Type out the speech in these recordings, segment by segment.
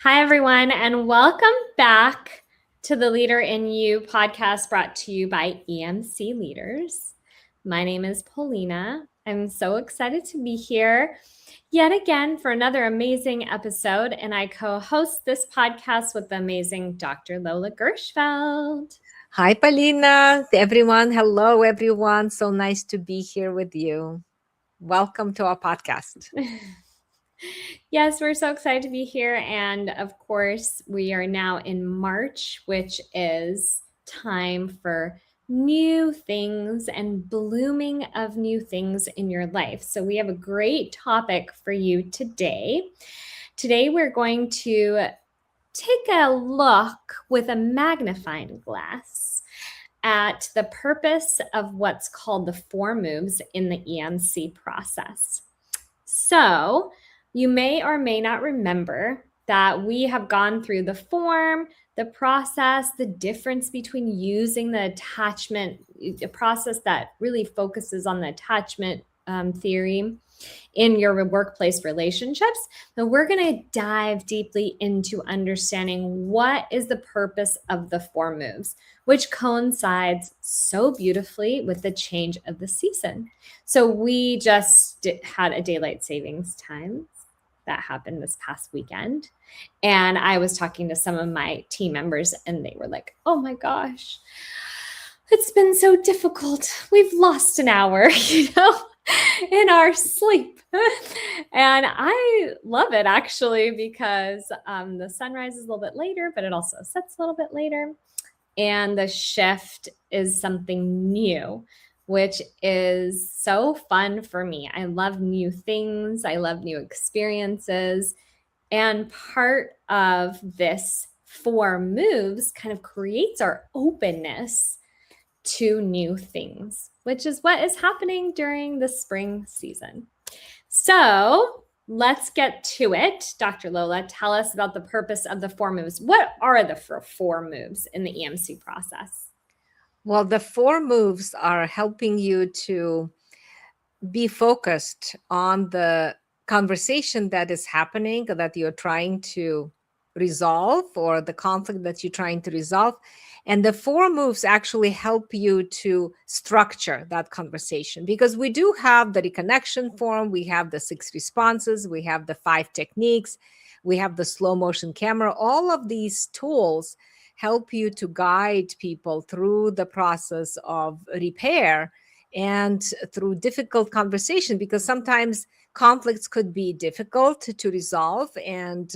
Hi, everyone, and welcome back to the Leader in You podcast brought to you by EMC Leaders. My name is Polina. I'm so excited to be here yet again for another amazing episode, and I co-host this podcast with the amazing Dr. Lola Gershfeld. Hi, Polina. Everyone. Hello, everyone. So nice to be here with you. Welcome to our podcast. Yes, we're so excited to be here. And of course, we are now in March, which is time for new things and blooming of new things in your life. So, we have a great topic for you today. Today, we're going to take a look with a magnifying glass at the purpose of what's called the 4 moves in the EMC process. So, you may or may not remember that we have gone through the form, the process, the difference between using the attachment, a process that really focuses on the attachment theory in your workplace relationships. But we're going to dive deeply into understanding what is the purpose of the 4 moves, which coincides so beautifully with the change of the season. So we just had a daylight savings time that happened this past weekend. And I was talking to some of my team members, and they were like, oh my gosh, it's been so difficult. We've lost an hour, in our sleep. And I love it actually because the sun rises a little bit later, but it also sets a little bit later. And the shift is something new, which is so fun for me. I love new things. I love new experiences. And part of this 4 moves kind of creates our openness to new things, which is what is happening during the spring season. So let's get to it. Dr. Lola, tell us about the purpose of the 4 moves. What are the 4 moves in the EMC process? Well, the 4 moves are helping you to be focused on the conversation that is happening, that you're trying to resolve, or the conflict that you're trying to resolve. And the 4 moves actually help you to structure that conversation, because we do have the reconnection form, we have the 6 responses, we have the 5 techniques, we have the slow motion camera. All of these tools help you to guide people through the process of repair and through difficult conversation, because sometimes conflicts could be difficult to resolve, and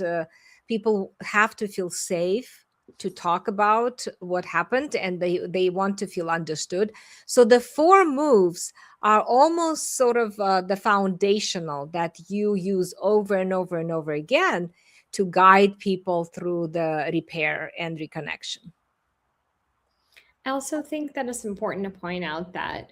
people have to feel safe to talk about what happened, and they want to feel understood. So the 4 moves are almost sort of the foundational that you use over and over and over again to guide people through the repair and reconnection. I also think that it's important to point out that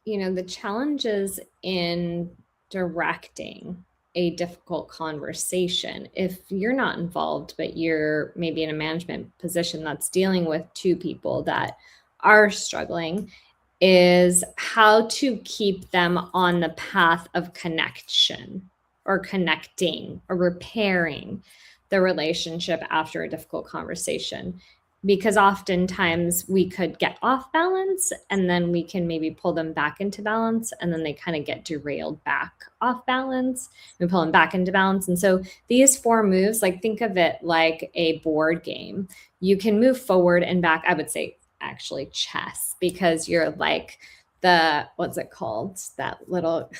the challenges in directing a difficult conversation, if you're not involved, but you're maybe in a management position that's dealing with 2 people that are struggling, is how to keep them on the path of connection or connecting or repairing the relationship after a difficult conversation, because oftentimes we could get off balance and then we can maybe pull them back into balance, and then they kind of get derailed back off balance. We pull them back into balance. And so these 4 moves, like, think of it like a board game. You can move forward and back. I would say actually chess, because you're like what's it called? That little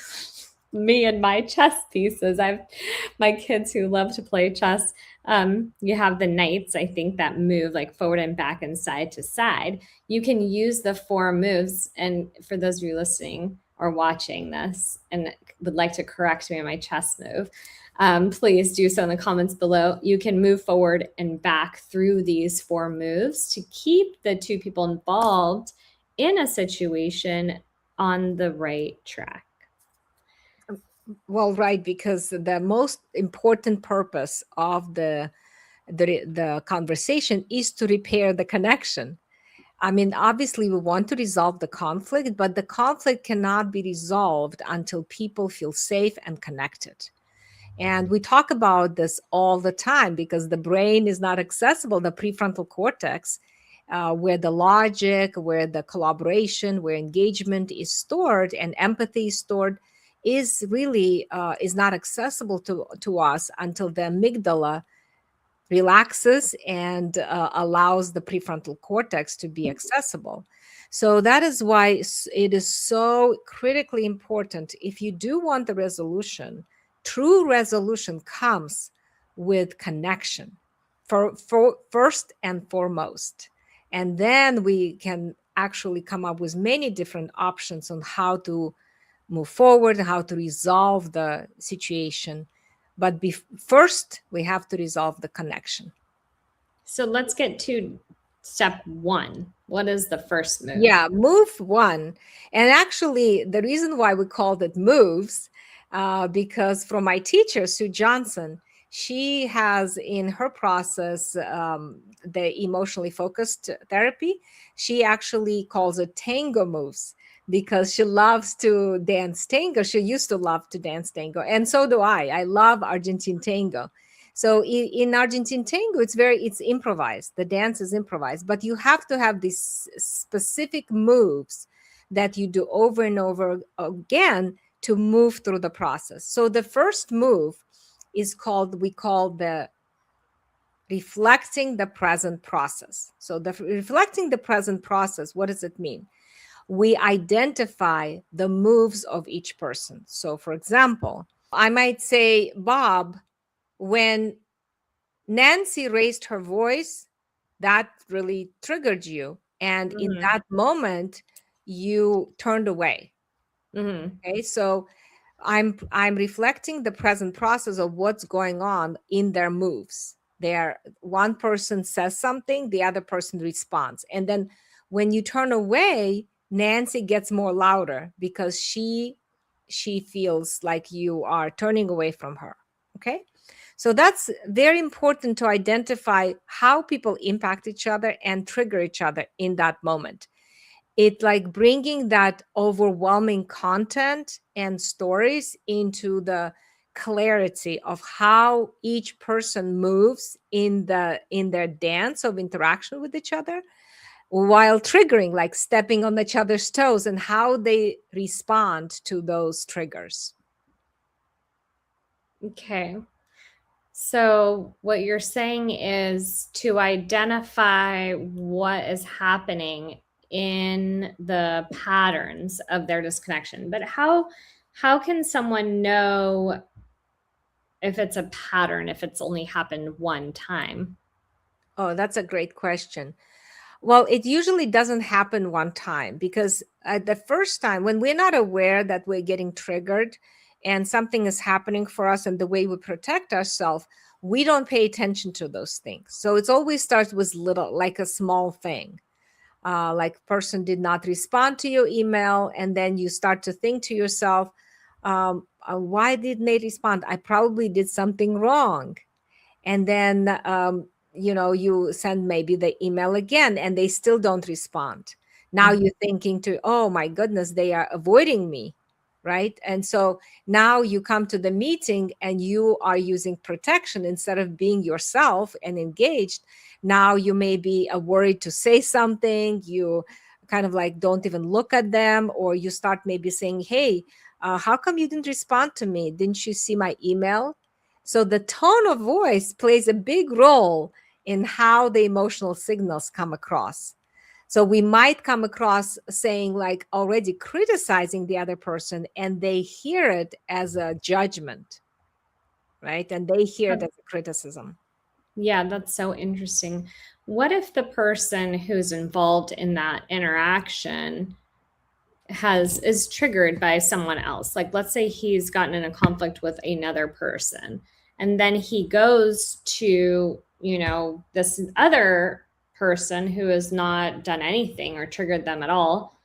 me and my chess pieces. I've my kids who love to play chess. You have the knights, I think, that move like forward and back and side to side. You can use the 4 moves. And for those of you listening or watching this and would like to correct me on my chess move, please do so in the comments below. You can move forward and back through these 4 moves to keep the 2 people involved in a situation on the right track. Well, right, because the most important purpose of the conversation is to repair the connection. I mean, obviously, we want to resolve the conflict, but the conflict cannot be resolved until people feel safe and connected. And we talk about this all the time because the brain is not accessible, the prefrontal cortex, where the logic, where the collaboration, where engagement is stored and empathy is stored, is really is not accessible to us until the amygdala relaxes and allows the prefrontal cortex to be accessible. So that is why it is so critically important. If you do want the resolution, true resolution comes with connection for first and foremost. And then we can actually come up with many different options on how to move forward, how to resolve the situation. But first, we have to resolve the connection. So let's get to step one. What is the first move? Yeah, move one. And actually, the reason why we called it moves, because from my teacher, Sue Johnson, she has in her process the emotionally focused therapy. She actually calls it tango moves because she loves to dance tango. She used to love to dance tango. And so do I. I love Argentine tango. So in Argentine tango, it's improvised. The dance is improvised, but you have to have these specific moves that you do over and over again to move through the process. So the first move is we call the reflecting the present process. So the reflecting the present process, what does it mean? We identify the moves of each person. So for example, I might say, Bob, when Nancy raised her voice, that really triggered you. And in Mm-hmm. that moment, you turned away. Mm-hmm. Okay. So I'm reflecting the present process of what's going on in their moves. One person says something, the other person responds. And then when you turn away, Nancy gets more louder because she feels like you are turning away from her. Okay. So that's very important to identify how people impact each other and trigger each other in that moment. It like bringing that overwhelming content and stories into the clarity of how each person moves in their dance of interaction with each other, while triggering, like stepping on each other's toes, and how they respond to those triggers. Okay. So, what you're saying is to identify what is happening in the patterns of their disconnection. But how can someone know if it's a pattern if it's only happened one time? Oh, that's a great question. Well, it usually doesn't happen one time because the first time, when we're not aware that we're getting triggered and something is happening for us and the way we protect ourselves, we don't pay attention to those things. So it always starts with little, like a small thing. Like person did not respond to your email, and then you start to think to yourself, why didn't they respond? I probably did something wrong. And then you send maybe the email again and they still don't respond. Now Mhm. you're thinking to, oh my goodness, they are avoiding me, right? And so now you come to the meeting and you are using protection instead of being yourself and engaged. Now you may be worried to say something. You kind of like don't even look at them, or you start maybe saying, hey, how come you didn't respond to me? Didn't you see my email? So the tone of voice plays a big role in how the emotional signals come across. So we might come across saying, like, already criticizing the other person, and they hear it as a judgment, right? And they hear it as a criticism. Yeah, that's so interesting. What if the person who's involved in that interaction is triggered by someone else? Like, let's say he's gotten in a conflict with another person, and then he goes to, this other person who has not done anything or triggered them at all.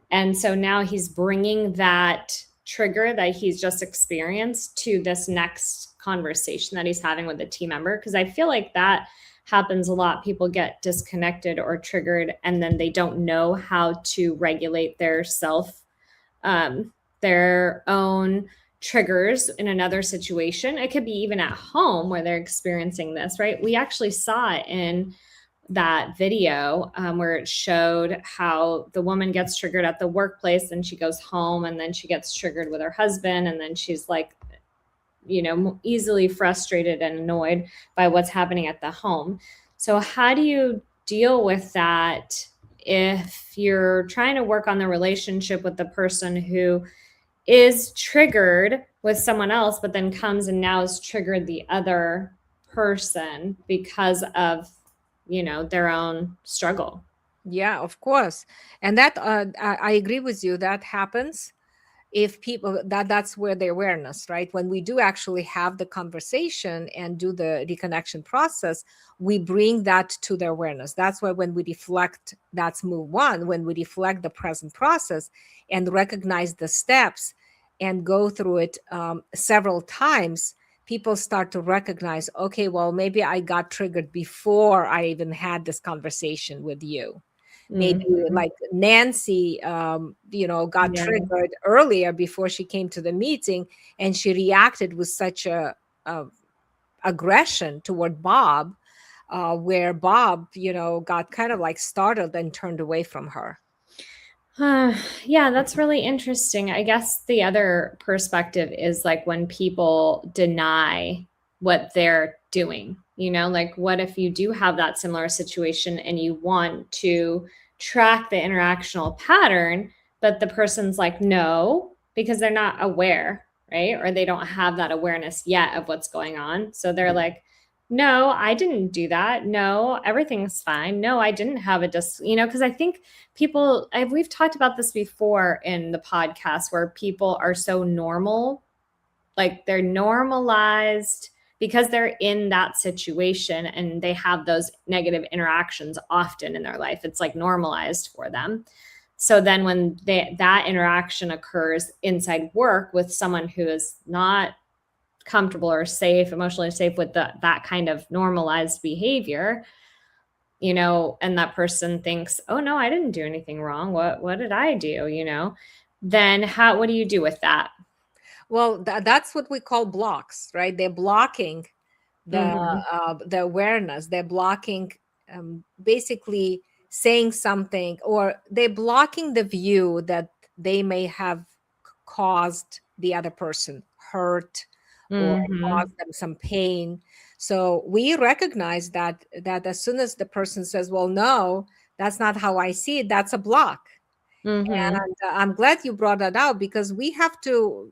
And so now he's bringing that trigger that he's just experienced to this next conversation that he's having with a team member. Because I feel like that happens a lot. People get disconnected or triggered, and then they don't know how to regulate their own triggers in another situation. It could be even at home where they're experiencing this, right? We actually saw it in that video where it showed how the woman gets triggered at the workplace and she goes home and then she gets triggered with her husband and then she's like, easily frustrated and annoyed by what's happening at the home. So how do you deal with that if you're trying to work on the relationship with the person who is triggered with someone else, but then comes and now has triggered the other person because of, their own struggle? Yeah, of course. And that I agree with you. That happens if people, that's where the awareness, right? When we do actually have the conversation and do the reconnection process, we bring that to the awareness. That's why when we reflect, that's move one, when we reflect the present process and recognize the steps and go through it several times, people start to recognize, okay, well, maybe I got triggered before I even had this conversation with you. Maybe Mhm. like Nancy, got Yeah. triggered earlier before she came to the meeting, and she reacted with such a aggression toward Bob, where Bob, got kind of like startled and turned away from her. Yeah, that's really interesting. I guess the other perspective is like when people deny what they're doing, like what if you do have that similar situation and you want to track the interactional pattern, but the person's like, no, because they're not aware, right? Or they don't have that awareness yet of what's going on. So they're like, no, I didn't do that. No, everything's fine. No, I didn't have because I think we've talked about this before in the podcast where people are so normal, like they're normalized because they're in that situation and they have those negative interactions often in their life. It's like normalized for them. So then when that interaction occurs inside work with someone who is not comfortable or safe, emotionally safe with that kind of normalized behavior, and that person thinks, oh no, I didn't do anything wrong. What did I do? Then what do you do with that? Well, that's what we call blocks, right? They're blocking Mm-hmm. the awareness. They're blocking basically saying something, or they're blocking the view that they may have caused the other person hurt or Mm-hmm. caused them some pain. So we recognize that as soon as the person says, well, no, that's not how I see it, that's a block. Mm-hmm. And I'm glad you brought that out, because we have to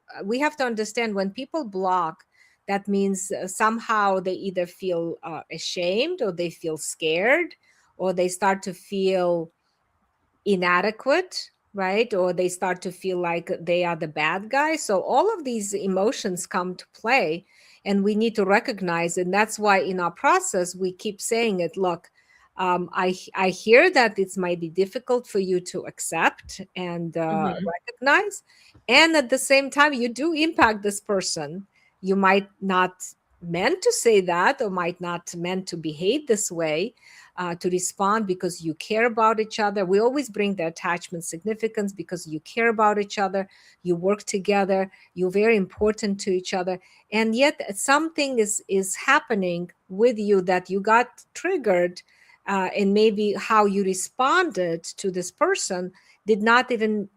understand, when people block, that means somehow they either feel ashamed, or they feel scared, or they start to feel inadequate, right? Or they start to feel like they are the bad guy. So all of these emotions come to play, and we need to recognize. And that's why in our process we keep saying it. Look, I hear that it might be difficult for you to accept and Mm-hmm. recognize, and at the same time you do impact this person. You might not meant to say that, or might not meant to behave this way, to respond, because you care about each other. We always bring the attachment significance, because you care about each other, you work together, you're very important to each other, and yet something is happening with you that you got triggered, and maybe how you responded to this person did not even,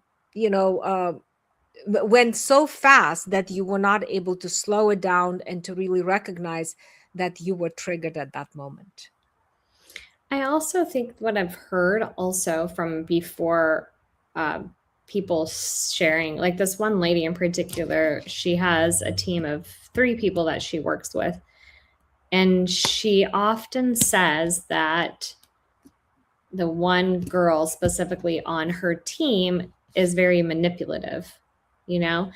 went so fast that you were not able to slow it down and to really recognize that you were triggered at that moment. I also think what I've heard also from before, um, people sharing, like this one lady in particular, she has a team of 3 people that she works with. And she often says that the one girl specifically on her team is very manipulative, you know?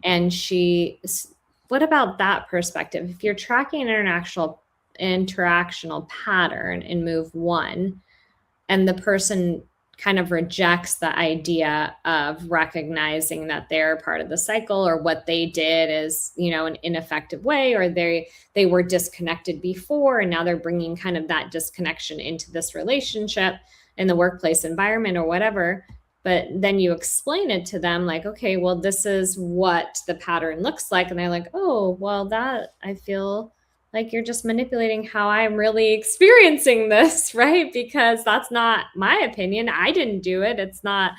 And what about that perspective? If you're tracking an international interactional pattern in move one, and the person kind of rejects the idea of recognizing that they're part of the cycle, or what they did is, an ineffective way, or they were disconnected before and now they're bringing kind of that disconnection into this relationship in the workplace environment or whatever. But then you explain it to them like, okay, well, this is what the pattern looks like. And they're like, oh, well, that I feel like you're just manipulating how I'm really experiencing this, right? Because that's not my opinion. I didn't do it. It's not,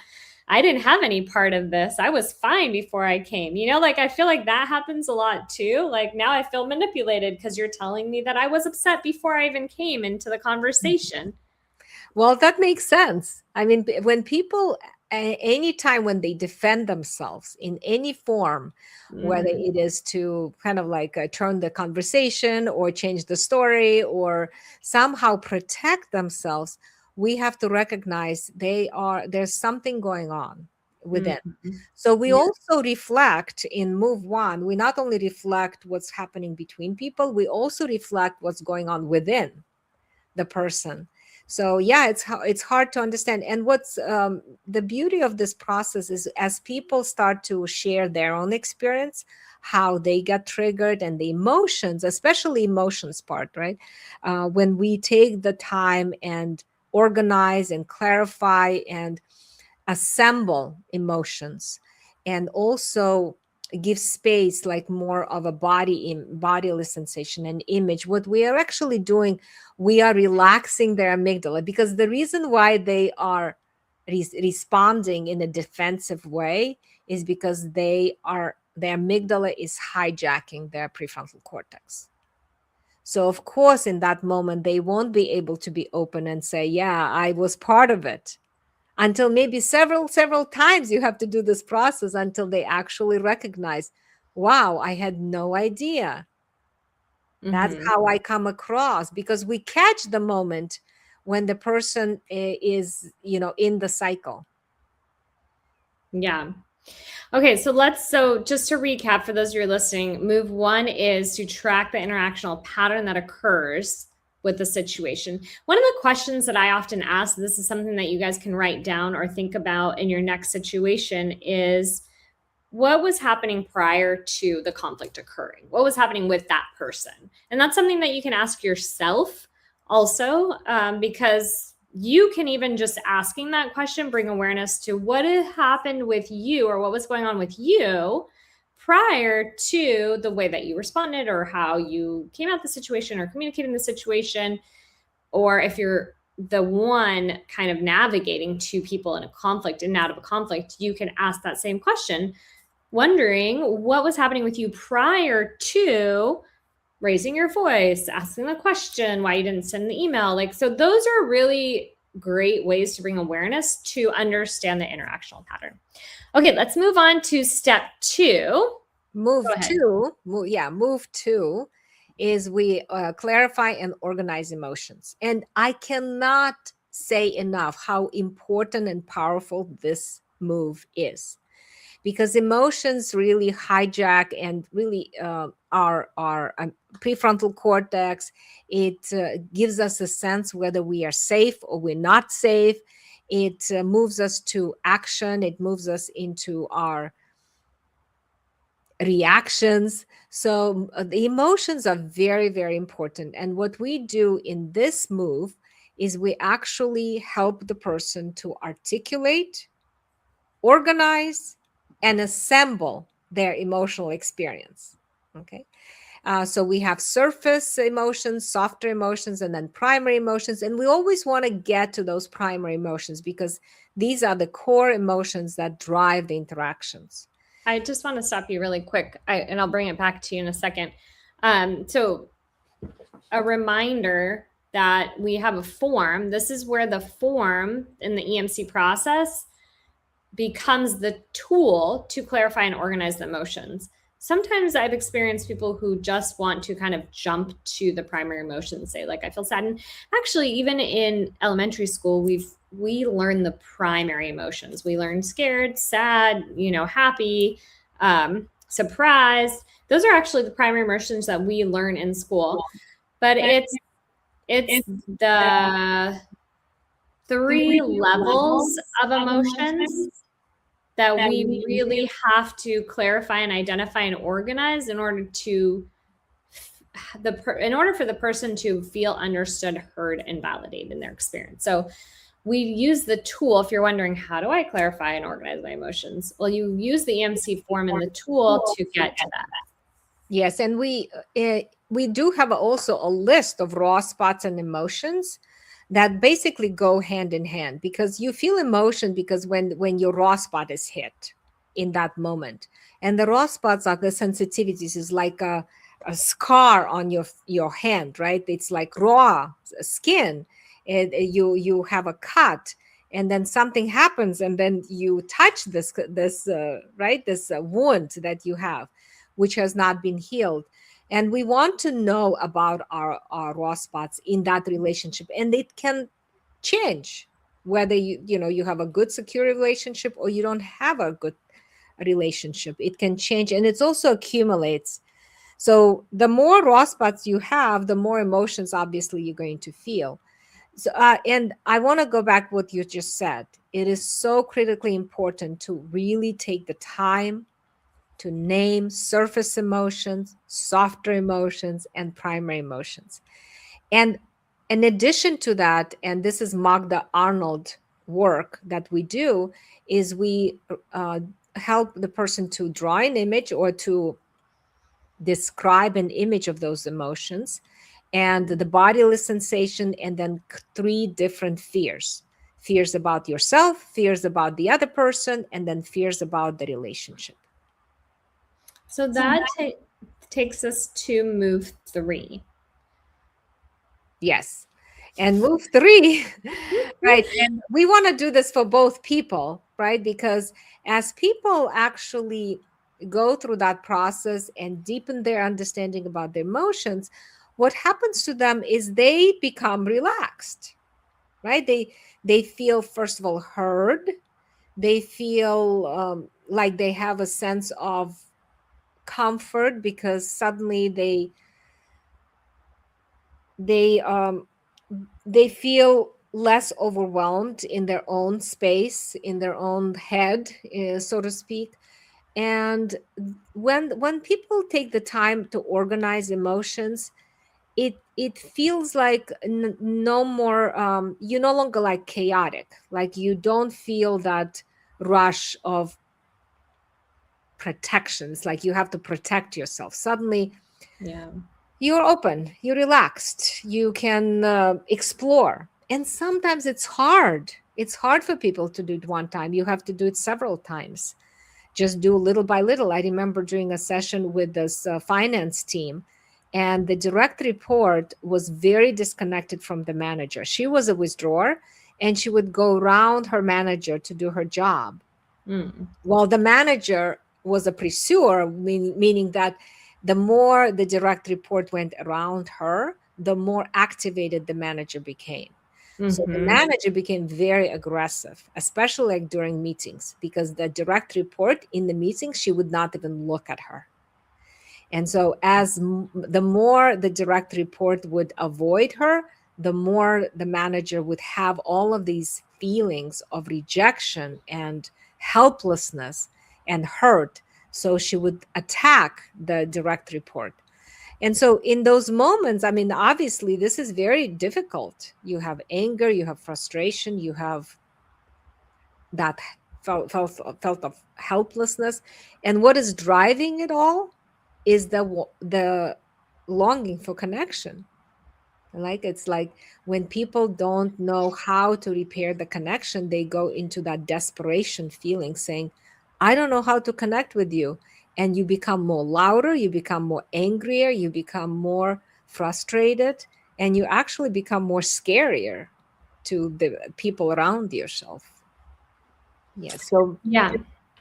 I didn't have any part of this. I was fine before I came. Like I feel like that happens a lot too. Like now I feel manipulated because you're telling me that I was upset before I even came into the conversation. Well, that makes sense. I mean, when people, anytime when they defend themselves in any form, whether Mm-hmm. it is to kind of like turn the conversation or change the story or somehow protect themselves, we have to recognize there's something going on within. Mm-hmm. So we Yeah. also reflect in move one. We not only reflect what's happening between people, we also reflect what's going on within the person. So yeah, it's hard to understand. And what's the beauty of this process is as people start to share their own experience, how they got triggered, and the emotions, especially emotions part, right? When we take the time and organize and clarify and assemble emotions, and also give space, like more of a bodily sensation and image, what we are actually doing, we are relaxing their amygdala, because the reason why they are responding in a defensive way is because their amygdala is hijacking their prefrontal cortex. So of course in that moment they won't be able to be open and say, yeah, I was part of it, until maybe several times you have to do this process until they actually recognize, wow, I had no idea. That's Mm-hmm. how I come across, because we catch the moment when the person is in the cycle. Yeah. Okay, so just to recap for those of you listening, move one is to track the interactional pattern that occurs with the situation. One of the questions that I often ask, this is something that you guys can write down or think about in your next situation, is what was happening prior to the conflict occurring? What was happening with that person? And that's something that you can ask yourself also, because you can even just asking that question bring awareness to what had happened with you or what was going on with you prior to the way that you responded or how you came out the situation or communicating the situation, or if you're the one kind of navigating two people in a conflict and out of a conflict, you can ask that same question, wondering what was happening with you prior to raising your voice, asking the question, why you didn't send the email. Like, so those are really great ways to bring awareness to understand the interactional pattern. Okay, let's move on to step two. Go ahead. Move two is we clarify and organize emotions. And I cannot say enough how important and powerful this move is, because emotions really hijack and really our prefrontal cortex. It gives us a sense whether we are safe or we're not safe. It moves us to action. It moves us into our reactions. So the emotions are very, very important. And what we do in this move is we actually help the person to articulate, organize, and assemble their emotional experience. Okay. So we have surface emotions, softer emotions, and then primary emotions. And we always want to get to those primary emotions because these are the core emotions that drive the interactions. I just want to stop you really quick, and I'll bring it back to you in a second. So, a reminder that we have a form. This is where the form in the EMC process becomes the tool to clarify and organize the emotions. Sometimes I've experienced people who just want to kind of jump to the primary emotions, say like I feel sad. And actually, even in elementary school, we learn the primary emotions. We learn scared, sad, happy, surprised. Those are actually the primary emotions that we learn in school. But it's the three levels of emotions that we really have to clarify and identify and organize in order to in order for the person to feel understood, heard, and validated in their experience. So we use the tool. If you're wondering, how do I clarify and organize my emotions? Well, you use the EMC form and the tool to get to that. Yes, and we do have also a list of raw spots and emotions that basically go hand in hand, because you feel emotion because when your raw spot is hit in that moment. And the raw spots are the sensitivities, is like a scar on your hand, right? It's like raw skin. And you have a cut, and then something happens, and then you touch this right, this wound that you have, which has not been healed. And we want to know about our raw spots in that relationship, and it can change whether you have a good secure relationship or you don't have a good relationship. It can change, and it also accumulates. So the more raw spots you have, the more emotions obviously you're going to feel. So and I want to go back what you just said. It is so critically important to really take the time to name surface emotions, softer emotions, and primary emotions. And in addition to that, and this is Magda Arnold work that we do, is we help the person to draw an image or to describe an image of those emotions and the bodily sensation, and then three different fears about yourself, fears about the other person, and then fears about the relationship. So that takes us to move 3. Yes. And move three, right? And we want to do this for both people, right? Because as people actually go through that process and deepen their understanding about their emotions, what happens to them is they become relaxed, right? They feel, first of all, heard. They feel like they have a sense of comfort because suddenly they they feel less overwhelmed in their own space, in their own head, so to speak. And when people take the time to organize emotions, it feels like no more you no longer like chaotic, like you don't feel that rush of protections, like you have to protect yourself. Suddenly Yeah. you're open, you're relaxed, you can explore. And sometimes it's hard for people to do it one time. You have to do it several times, just do little by little. I remember doing a session with this finance team, and the direct report was very disconnected from the manager. She was a withdrawer, and she would go around her manager to do her job, Mm. while the manager was a pursuer, meaning that the more the direct report went around her, the more activated the manager became. So the Mm-hmm. manager became very aggressive, especially like during meetings, because the direct report in the meetings, she would not even look at her. And so, the more the direct report would avoid her, the more the manager would have all of these feelings of rejection and helplessness and hurt. So she would attack the direct report. And so, in those moments, I mean, obviously, this is very difficult. You have anger, you have frustration, you have that felt of helplessness. And what is driving it all is the longing for connection. Like, it's like when people don't know how to repair the connection, they go into that desperation feeling, saying, I don't know how to connect with you. And you become more louder, you become more angrier, you become more frustrated, and you actually become more scarier to the people around yourself. Yes. Yeah.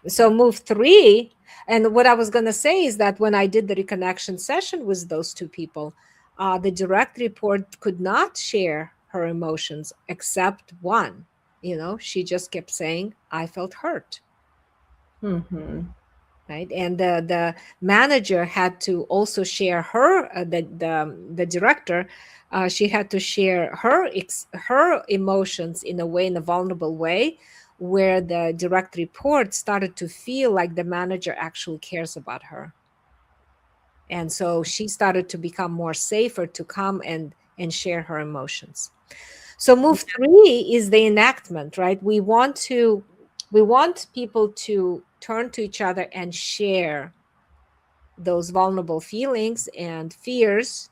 So move three. And what I was going to say is that when I did the reconnection session with those two people, the direct report could not share her emotions except one. She just kept saying, I felt hurt. Mm-hmm. Right. And the manager had to also share her, the director, she had to share her emotions in a way, in a vulnerable way, where the direct report started to feel like the manager actually cares about her. And so she started to become more safer to come and share her emotions. So move 3 is the enactment, right? We want people to turn to each other and share those vulnerable feelings and fears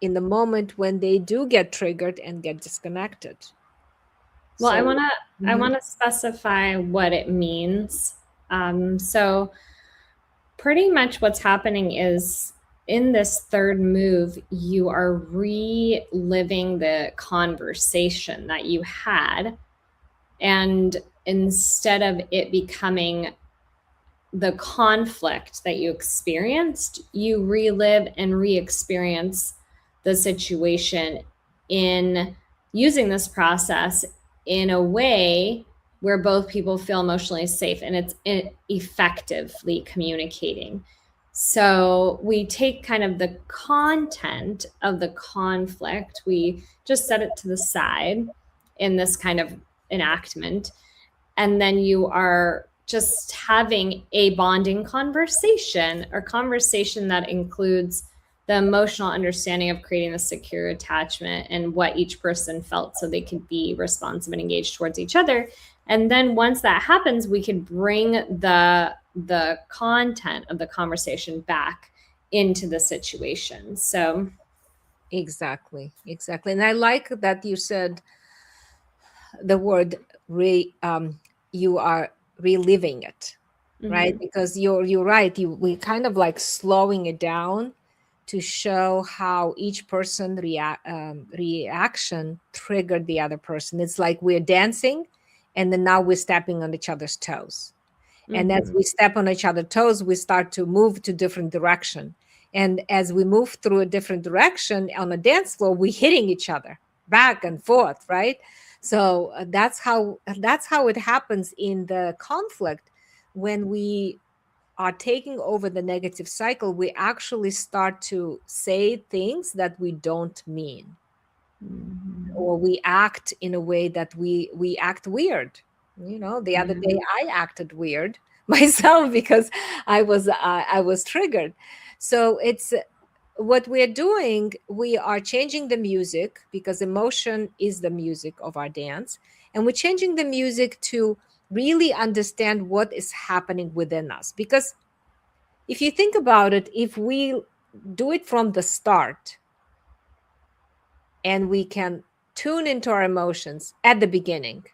in the moment when they do get triggered and get disconnected. Well, I So, want to I mhm, want to specify what it means. So pretty much what's happening is in this third move, you are reliving the conversation that you had. And instead of it becoming the conflict that you experienced, you relive and re experience the situation in using this process in a way where both people feel emotionally safe and it's effectively communicating. So we take kind of the content of the conflict, we just set it to the side in this kind of enactment, and then you are just having a bonding conversation or conversation that includes the emotional understanding of creating a secure attachment and what each person felt so they could be responsive and engaged towards each other. And then once that happens, we could bring the content of the conversation back into the situation. So exactly, exactly. And I like that you said the word you are reliving it, right? mhm. Because you're right. We kind of like slowing it down to show how each person reaction triggered the other person. It's like we're dancing, and then now we're stepping on each other's toes. And as Mhm. we step on each other's toes, we start to move to different direction. And as we move through a different direction on a dance floor, we're hitting each other back and forth, right? So that's how it happens in the conflict. When we are taking over the negative cycle, we actually start to say things that we don't mean, Mhm. or we act in a way that we act weird. The other Yeah. day I acted weird myself because I was triggered. So it's what we're doing. We are changing the music because emotion is the music of our dance, and we're changing the music to really understand what is happening within us. Because if you think about it, if we do it from the start and we can tune into our emotions at the beginning,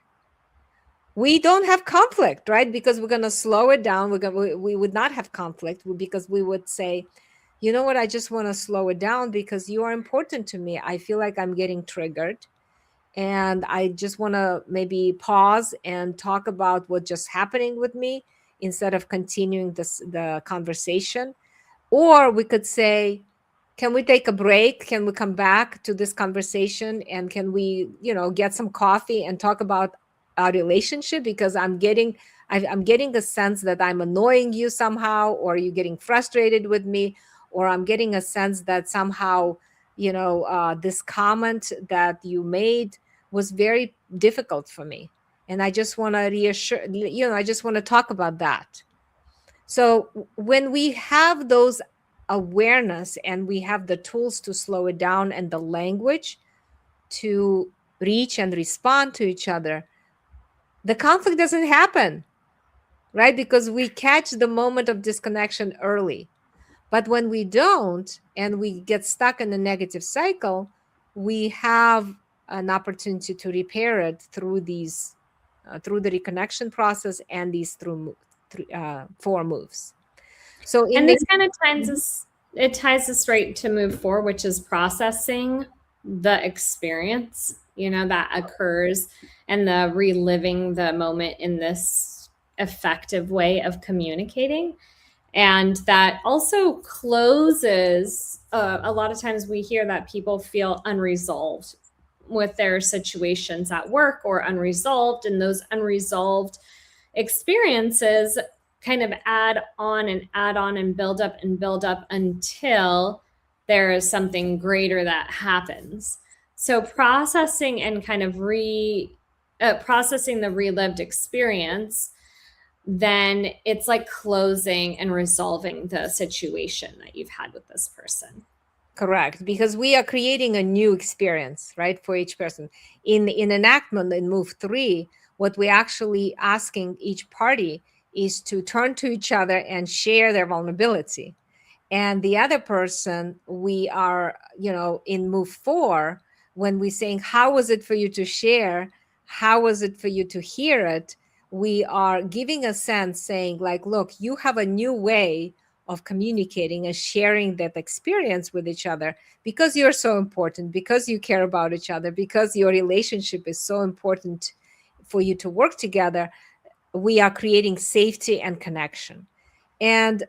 we don't have conflict, right? Because we're going to slow it down. We would not have conflict because we would say, you know what, I just want to slow it down because you are important to me. I feel like I'm getting triggered, and I just want to maybe pause and talk about what just happening with me instead of continuing the conversation. Or we could say, can we take a break? Can we come back to this conversation, and can we, get some coffee and talk about our relationship? Because I'm getting a sense that I'm annoying you somehow, or you're getting frustrated with me, or I'm getting a sense that somehow, this comment that you made was very difficult for me. And I just want to reassure, I just want to talk about that. So when we have those awareness and we have the tools to slow it down and the language to reach and respond to each other, the conflict doesn't happen, right? Because we catch the moment of disconnection early. But when we don't and we get stuck in a negative cycle, we have an opportunity to repair it through through the reconnection process and these four moves. So in And the this kind of ties us right to move forward, which is processing the experience, that occurs, and the reliving the moment in this effective way of communicating. And that also closes, a lot of times we hear that people feel unresolved with their situations at work or unresolved, and those unresolved experiences kind of add on and build up until there is something greater that happens. So processing and kind of processing the relived experience, then it's like closing and resolving the situation that you've had with this person. Correct, because we are creating a new experience, right, for each person. In enactment, in move 3, what we're actually asking each party is to turn to each other and share their vulnerability. And the other person, we are, in move 4, when we're saying, how was it for you to share, how was it for you to hear it, we are giving a sense saying, like, look, you have a new way of communicating and sharing that experience with each other, because you're so important, because you care about each other, because your relationship is so important for you to work together. We are creating safety and connection. And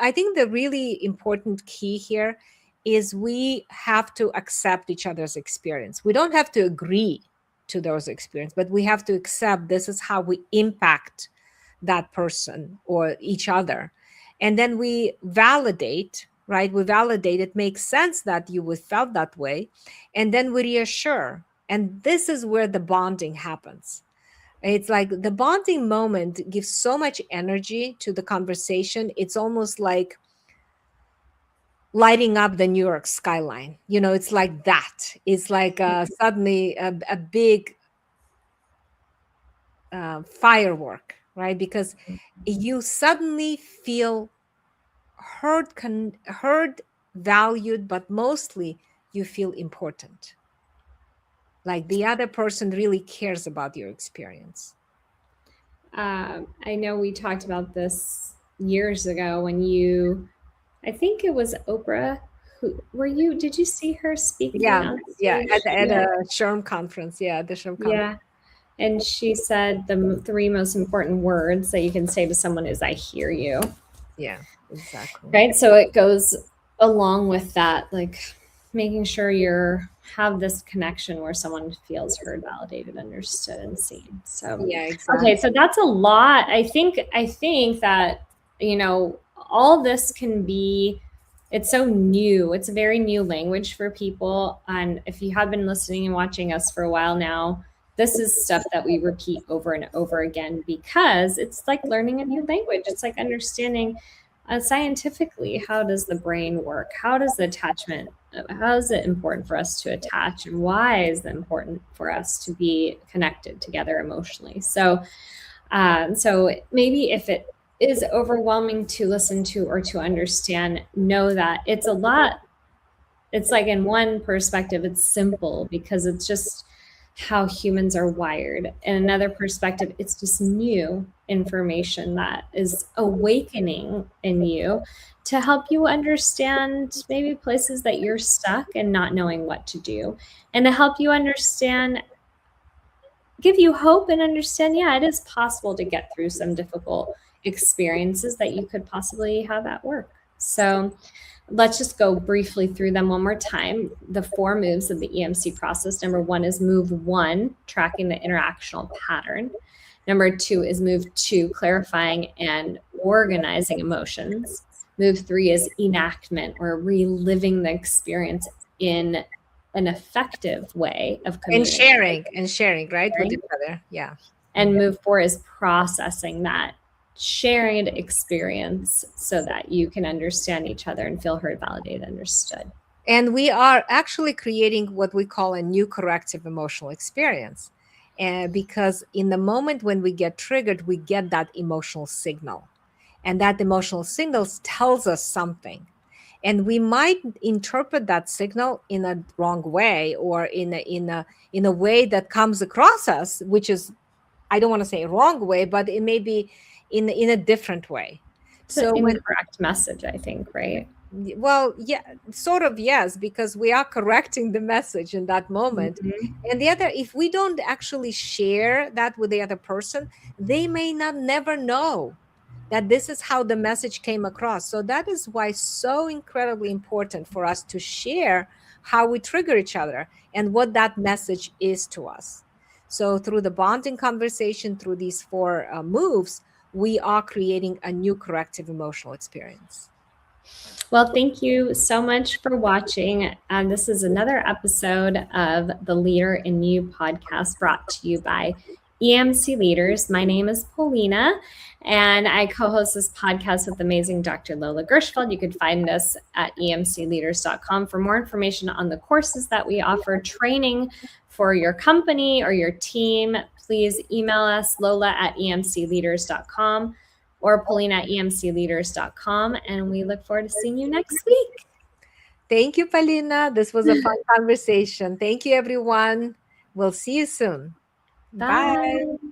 I think the really important key here is we have to accept each other's experience. We don't have to agree to those experiences, but we have to accept this is how we impact that person or each other. And then we validate, right? We validate it makes sense that you would felt that way. And then we reassure. And this is where the bonding happens. It's like the bonding moment gives so much energy to the conversation. It's almost like lighting up the New York skyline. It's like that. It's like suddenly a big firework, right? Because you suddenly feel heard, valued, but mostly you feel important. Like the other person really cares about your experience. I know we talked about this years ago when I think it was Oprah. Did you see her speaking Yeah, on yeah. stage? At Yeah. a SHRM conference. Yeah, the SHRM conference. Yeah. And she said the three most important words that you can say to someone is, I hear you. Yeah, exactly. Right. So it goes along with that, like making sure you're have this connection where someone feels heard, validated, understood, and seen. So Yeah, exactly. okay, so that's a lot. I think that, all this can be, it's so new. It's a very new language for people. And if you have been listening and watching us for a while now, this is stuff that we repeat over and over again because it's like learning a new language. It's like understanding scientifically, how does the brain work? How does the attachment, how is it important for us to attach? And why is it important for us to be connected together emotionally? So maybe if it is overwhelming to listen to or to understand, know that it's a lot. It's like in one perspective, it's simple because it's just how humans are wired. In another perspective, it's just new information that is awakening in you to help you understand maybe places that you're stuck and not knowing what to do, and to help you understand, give you hope and understand, yeah, it is possible to get through some difficult experiences that you could possibly have at work. So let's just go briefly through them one more time. The 4 moves of the EMC process. Number 1 is move 1, tracking the interactional pattern. Number 2 is move 2, clarifying and organizing emotions. Move 3 is enactment, or reliving the experience in an effective way of communicating. And sharing, right, with each other. Yeah. And move 4 is processing that shared experience so that you can understand each other and feel heard, validated, understood. And we are actually creating what we call a new corrective emotional experience. And because in the moment when we get triggered, we get that emotional signal. And that emotional signal tells us something. And we might interpret that signal in a wrong way, or in a way that comes across us, which is, I don't want to say a wrong way, but it may be in a different way. It's an So when incorrect message, I think, right? well, yeah, sort of, yes, because we are correcting the message in that moment. Mhm. And the other, if we don't actually share that with the other person, they may not never know that this is how the message came across. So that is why it's so incredibly important for us to share how we trigger each other and what that message is to us. So through the bonding conversation, through these 4 moves, we are creating a new corrective emotional experience. Well, thank you so much for watching. This is another episode of the Leader in You podcast brought to you by EMC Leaders. My name is Polina, and I co host this podcast with amazing Dr. Lola Gershfeld. You can find us at emcleaders.com for more information on the courses that we offer, training for your company or your team. Please email us, Lola at emcleaders.com or Polina at emcleaders.com. And we look forward to seeing you next week. Thank you, Palina. This was a fun conversation. Thank you, everyone. We'll see you soon. Bye. Bye.